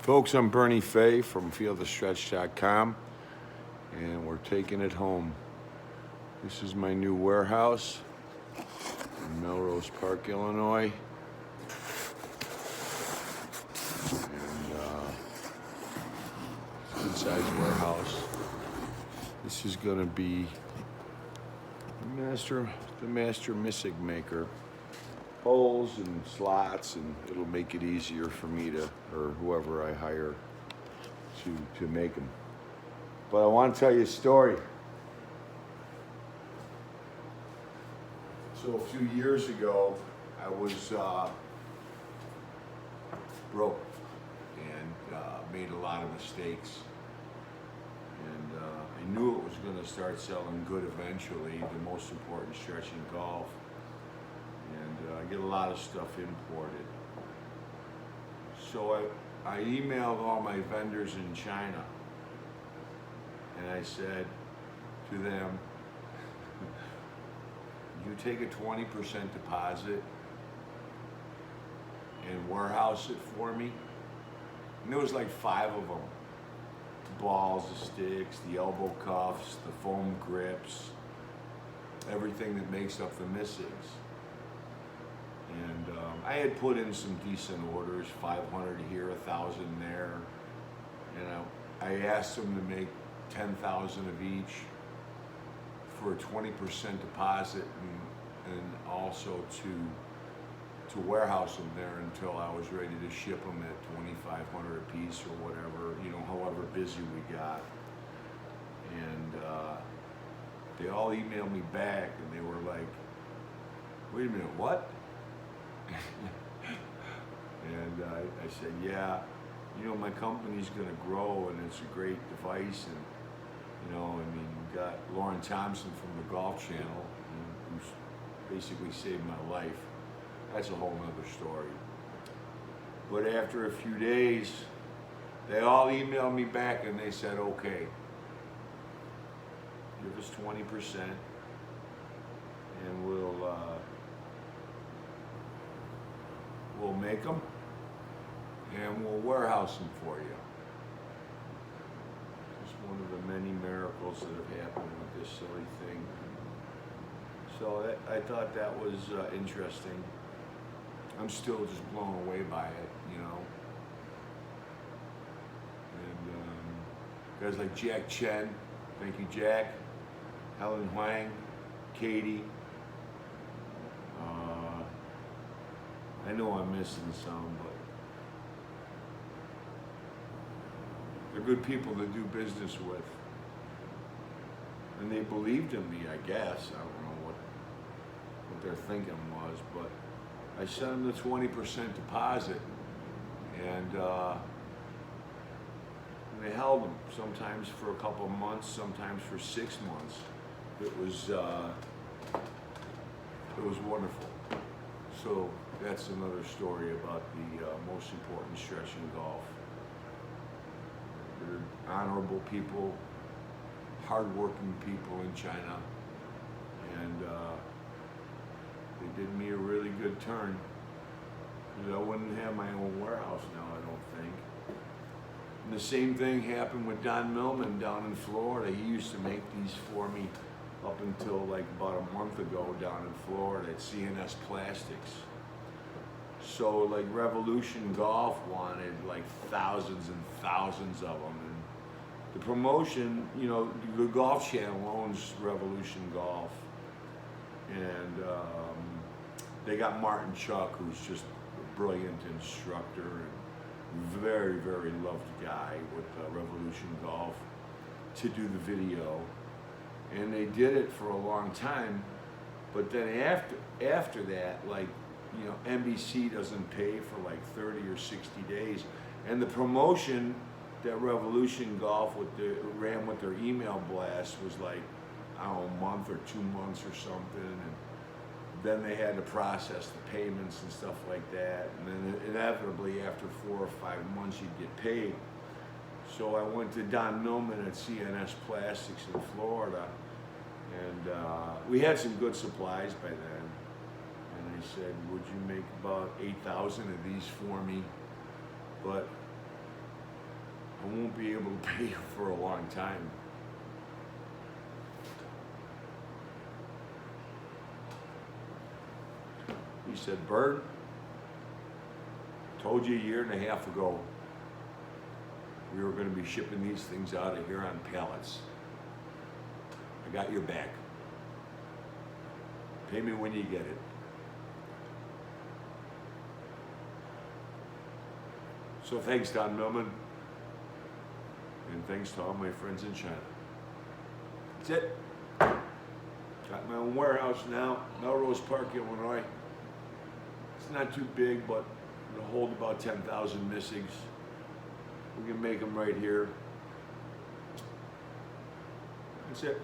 Folks, I'm Bernie Fay from fieldofstretch.com, and we're taking it home. This is my new warehouse in Melrose Park, Illinois. And it's a good-sized warehouse. This is going to be the master MISIG maker. Holes and slots, and it'll make it easier for me to, or whoever I hire to make them. But I want to tell you a story. So a few years ago, I was broke and made a lot of mistakes. And I knew it was going to start selling good eventually, the most important stretch in golf. And I get a lot of stuff imported. So I emailed all my vendors in China, and I said to them, you take a 20% deposit and warehouse it for me. And there was like 5 of them. The balls, the sticks, the elbow cuffs, the foam grips, everything that makes up the MISIGs. And I had put in some decent orders, 500 here, 1,000 there. And I asked them to make 10,000 of each for a 20% deposit, and also to warehouse them there until I was ready to ship them at 2,500 a piece or whatever, however busy we got. And they all emailed me back, and they were like, wait a minute, what? And I said, yeah, my company's going to grow, and it's a great device, and you got Lauren Thompson from the Golf Channel, who's basically saved my life. That's a whole nother story. But after a few days, they all emailed me back, and they said, okay, give us 20%, and we'll make them, and we'll warehouse them for you. It's one of the many miracles that have happened with this silly thing. So I thought that was interesting. I'm still just blown away by it, And guys like Jack Chen, thank you, Jack, Helen Huang, Katie. I know I'm missing some, but they're good people to do business with. And they believed in me, I guess. I don't know what their thinking was, but I sent them the 20% deposit, and they held them, sometimes for a couple of months, sometimes for 6 months. It was wonderful. So that's another story about the most important stretch in golf. They're honorable people, hardworking people in China, and they did me a really good turn, because I wouldn't have my own warehouse now, I don't think. And the same thing happened with Don Millman down in Florida. He used to make these for me up until like about a month ago down in Florida at CNS Plastics. So like Revolution Golf wanted like thousands and thousands of them. And the promotion, the Golf Channel owns Revolution Golf. And they got Martin Chuck, who's just a brilliant instructor and very, very loved guy with Revolution Golf, to do the video. And they did it for a long time, but then after that, NBC doesn't pay for like 30 or 60 days. And the promotion that Revolution Golf ran with their email blast was like, I don't know, a month or 2 months or something. And then they had to process the payments and stuff like that. And then inevitably after 4 or 5 months, you'd get paid. So I went to Don Millman at CNS Plastics in Florida, and we had some good supplies by then. And I said, would you make about 8,000 of these for me? But I won't be able to pay you for a long time. He said, Bird, told you a year and a half ago we were going to be shipping these things out of here on pallets. I got your back. Pay me when you get it. So thanks, Don Millman. And thanks to all my friends in China. That's it. Got my own warehouse now, Melrose Park, Illinois. It's not too big, but it'll hold about 10,000 MISIGs. We can make them right here. That's it.